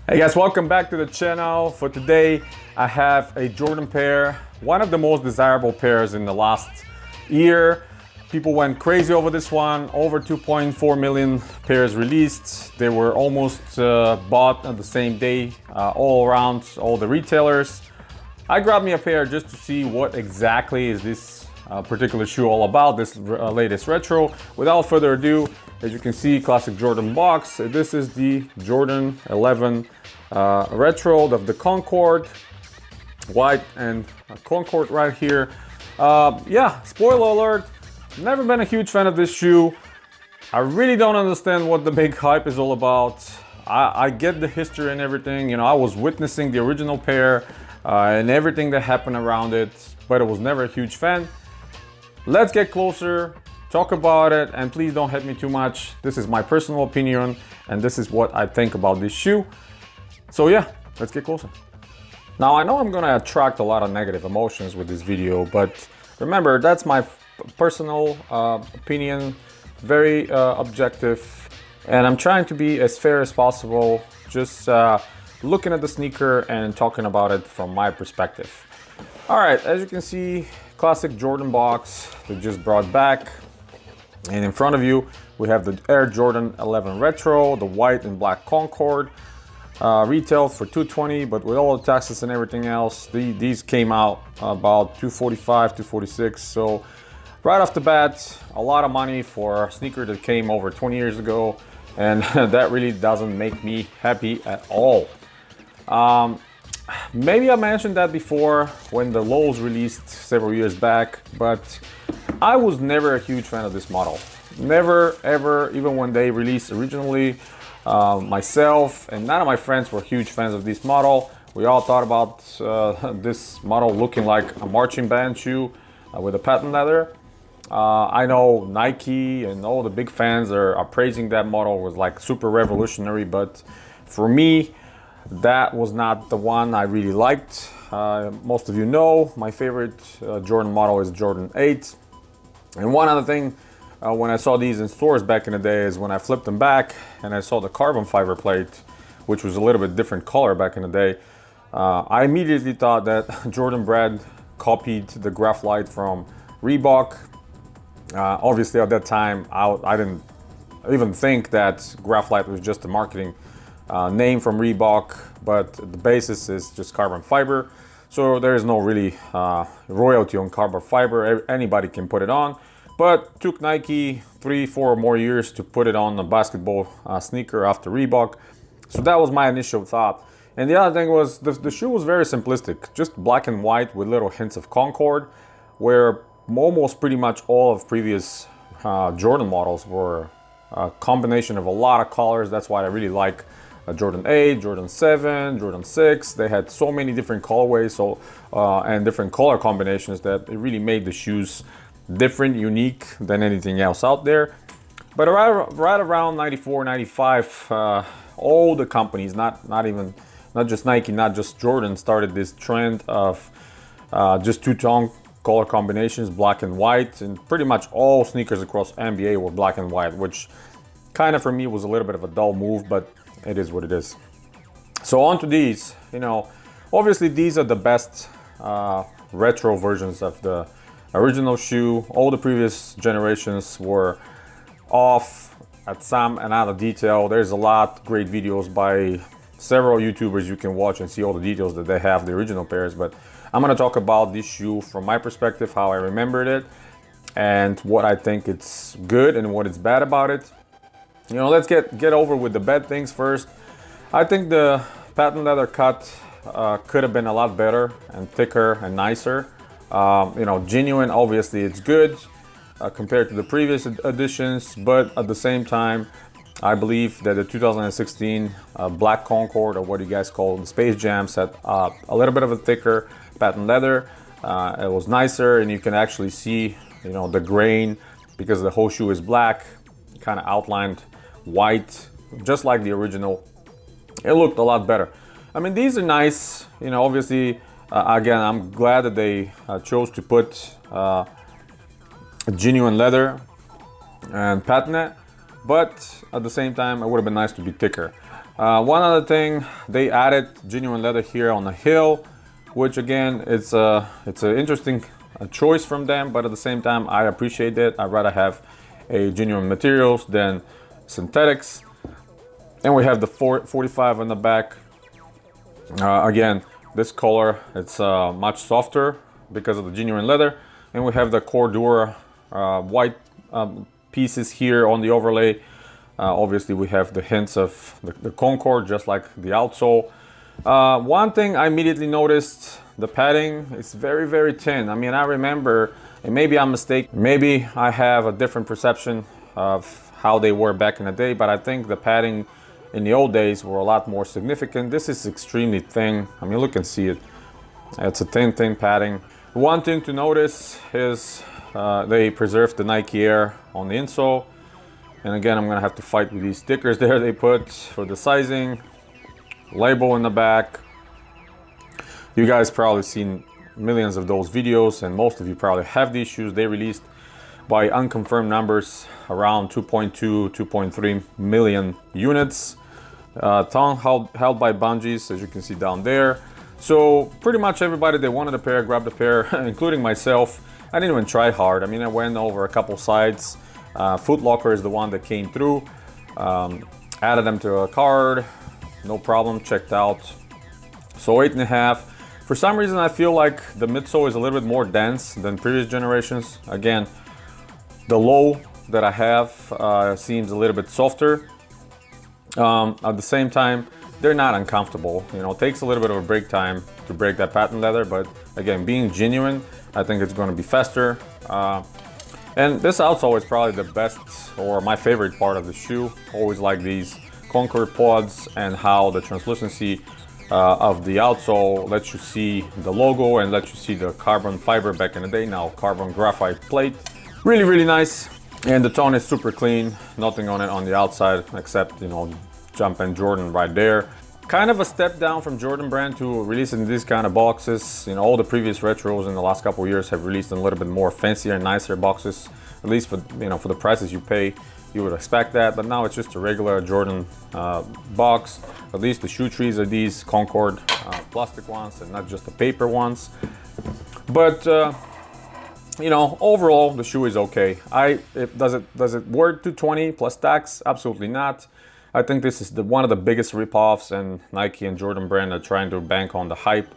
Hey guys, welcome back to the channel. For today, I have a Jordan pair, one of the most desirable pairs in the last year. People went crazy over this one, over 2.4 million pairs released. They were almost bought on the same day, all around all the retailers. I grabbed me a pair just to see what exactly is this particular shoe all about, this latest retro. Without further ado, as you can see, classic Jordan box. This is the Jordan 11 retro of the Concord, white and Concord right here. Yeah, spoiler alert, never been a huge fan of this shoe. I really don't understand what the big hype is all about. I get the history and everything, you know, I was witnessing the original pair and everything that happened around it, but I was never a huge fan. Let's get closer, talk about it, and please don't hate me too much. This is my personal opinion, and this is what I think about this shoe. So yeah, let's get closer. Now I know I'm gonna attract a lot of negative emotions with this video, but remember, that's my personal opinion, very objective, and I'm trying to be as fair as possible, just looking at the sneaker and talking about it from my perspective. All right, as you can see, classic Jordan box they just brought back. And in front of you, we have the Air Jordan 11 Retro, the white and black Concord. Retail for $220, but with all the taxes and everything else, these came out about $245, $246. So right off the bat, a lot of money for a sneaker that came over 20 years ago. And that really doesn't make me happy at all. Maybe I mentioned that before when the Lows released several years back, but I was never a huge fan of this model. Never, ever, even when they released originally, myself and none of my friends were huge fans of this model. We all thought about this model looking like a marching band shoe with a patent leather. I know Nike and all the big fans are praising that model, was like super revolutionary, but for me, that was not the one I really liked. Most of you know my favorite Jordan model is Jordan 8. And one other thing, when I saw these in stores back in the day, is when I flipped them back and I saw the carbon fiber plate, which was a little bit different color back in the day, I immediately thought that Jordan brand copied the graphite from Reebok. Obviously at that time, I didn't even think that graphite was just a marketing name from Reebok, but the basis is just carbon fiber. So there is no really royalty on carbon fiber. Anybody can put it on, but took Nike 3-4 more years to put it on a basketball sneaker after Reebok. So that was my initial thought. And the other thing was the shoe was very simplistic, just black and white with little hints of Concord, where almost pretty much all of previous Jordan models were a combination of a lot of colors. That's why I really like Jordan 8, Jordan 7, Jordan 6. They had so many different colorways and different color combinations that it really made the shoes different, unique than anything else out there. But right around 94, 95, all the companies, not just Nike, not just Jordan, started this trend of just two-tone color combinations, black and white, and pretty much all sneakers across NBA were black and white, which kind of for me was a little bit of a dull move, but it is what it is. So on to these, you know, obviously these are the best retro versions of the original shoe. All the previous generations were off at some and out of detail. There's a lot great videos by several YouTubers you can watch and see all the details that they have the original pairs, but I'm gonna talk about this shoe from my perspective, how I remembered it, and what I think it's good and what it's bad about it. You know, let's get over with the bad things first. I think the patent leather cut could have been a lot better and thicker and nicer. You know, genuine, obviously it's good compared to the previous editions, but at the same time, I believe that the 2016 Black Concord, or what you guys call the Space Jams, had a little bit of a thicker patent leather. It was nicer, and you can actually see, you know, the grain, because the whole shoe is black, kind of outlined white, just like the original. It looked a lot better. I mean, these are nice, you know, obviously, again, I'm glad that they chose to put genuine leather and patent it, but at the same time, it would have been nice to be thicker. One other thing, they added genuine leather here on the heel, which again, it's an interesting choice from them, but at the same time, I appreciate it. I'd rather have a genuine materials than synthetics. And we have the 45 on the back. Again, this color, it's much softer because of the genuine leather. And we have the Cordura white pieces here on the overlay. Obviously, we have the hints of the Concord, just like the outsole. One thing I immediately noticed, the padding is very, very thin. I mean, I remember, and maybe I'm mistaken, maybe I have a different perception of how they were back in the day, but I think the padding in the old days were a lot more significant. This is extremely thin. I mean, look and see it. It's a thin padding. One thing to notice is they preserved the Nike Air on the insole. And again, I'm gonna have to fight with these stickers there they put for the sizing. Label in the back. You guys probably seen millions of those videos, and most of you probably have these shoes. They released by unconfirmed numbers around 2.2, 2.3 million units. Tongue held by bungees, as you can see down there. So pretty much everybody that wanted a pair grabbed a pair, including myself. I didn't even try hard. I mean, I went over a couple sites. Foot Locker is the one that came through. Added them to a card, no problem, checked out. So 8.5. For some reason, I feel like the midsole is a little bit more dense than previous generations. Again, the low that I have seems a little bit softer. At the same time, they're not uncomfortable. You know, it takes a little bit of a break time to break that patent leather, but again, being genuine, I think it's going to be faster. And this outsole is probably the best, or my favorite part of the shoe. Always like these Concord pods and how the translucency of the outsole lets you see the logo and lets you see the carbon fiber back in the day, now carbon graphite plate. Really, really nice. And the tone is super clean, nothing on it on the outside except, you know, Jump and Jordan right there. Kind of a step down from Jordan brand to releasing these kind of boxes. You know, all the previous retros in the last couple of years have released a little bit more fancier and nicer boxes. At least for, you know, for the prices you pay, you would expect that. But now it's just a regular Jordan box. At least the shoe trees are these Concord plastic ones and not just the paper ones. But you know, overall the shoe is okay. Does it worth $220 plus tax? Absolutely not. I think this is one of the biggest ripoffs, and Nike and Jordan brand are trying to bank on the hype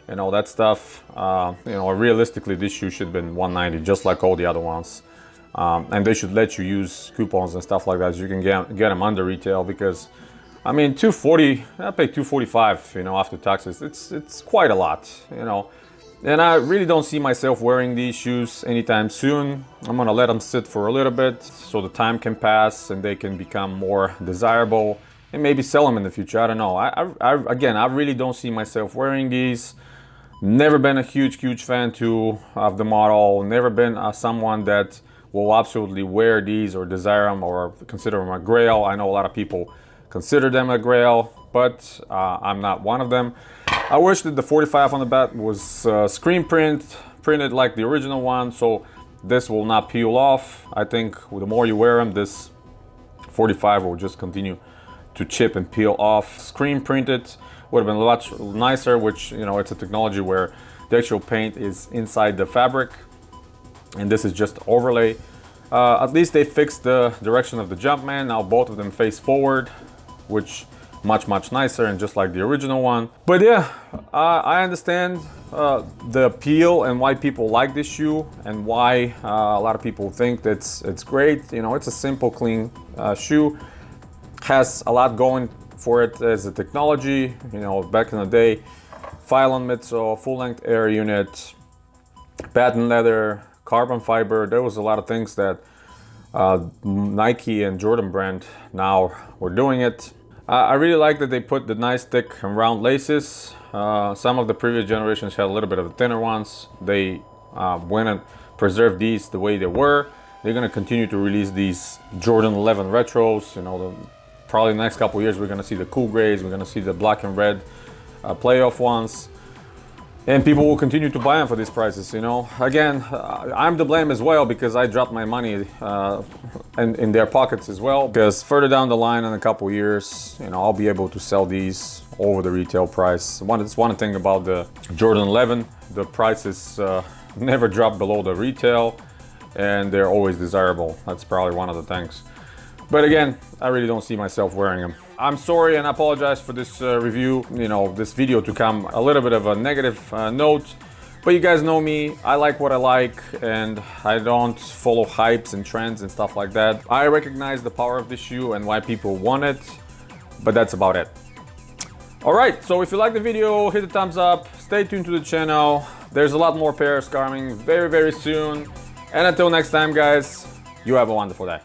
and all that stuff. You know, realistically, this shoe should have been $190, just like all the other ones. And they should let you use coupons and stuff like that, so you can get them under retail. Because, I mean, $240, I pay $245, you know, after taxes. It's quite a lot, you know. And I really don't see myself wearing these shoes anytime soon. I'm gonna let them sit for a little bit so the time can pass and they can become more desirable, and maybe sell them in the future. I don't know. Again, I really don't see myself wearing these. Never been a huge fan of the model. Never been someone that will absolutely wear these or desire them or consider them a Grail. I know a lot of people consider them a Grail, but I'm not one of them. I wish that the 45 on the back was screen printed like the original one, so this will not peel off. I think the more you wear them, this 45 will just continue to chip and peel off. Screen printed would have been a lot nicer, which, you know, it's a technology where the actual paint is inside the fabric and this is just overlay. At least they fixed the direction of the Jumpman. Now both of them face forward, which much nicer and just like the original one. But yeah, I understand the appeal and why people like this shoe and why a lot of people think that it's great. You know, it's a simple, clean shoe. Has a lot going for it as a technology. You know, back in the day, Phylon midsole, full-length air unit, patent leather, carbon fiber. There was a lot of things that Nike and Jordan brand now were doing it. I really like that they put the nice thick and round laces. Some of the previous generations had a little bit of the thinner ones. They went and preserved these the way they were. They're gonna continue to release these Jordan 11 retros. You know, probably the next couple of years we're gonna see the cool grays, we're gonna see the black and red playoff ones. and people will continue to buy them for these prices, you know. Again, I'm to blame as well because I dropped my money in their pockets as well, because further down the line in a couple years, you know, I'll be able to sell these over the retail price. It's one thing about the Jordan 11, the prices never drop below the retail, and they're always desirable. That's probably one of the things. But again, I really don't see myself wearing them. I'm sorry and I apologize for this review, you know, this video to come a little bit of a negative note. But you guys know me, I like what I like, and I don't follow hypes and trends and stuff like that. I recognize the power of this shoe and why people want it, but that's about it. Alright, so if you like the video, hit the thumbs up, stay tuned to the channel. There's a lot more pairs coming very, very soon. And until next time, guys, you have a wonderful day.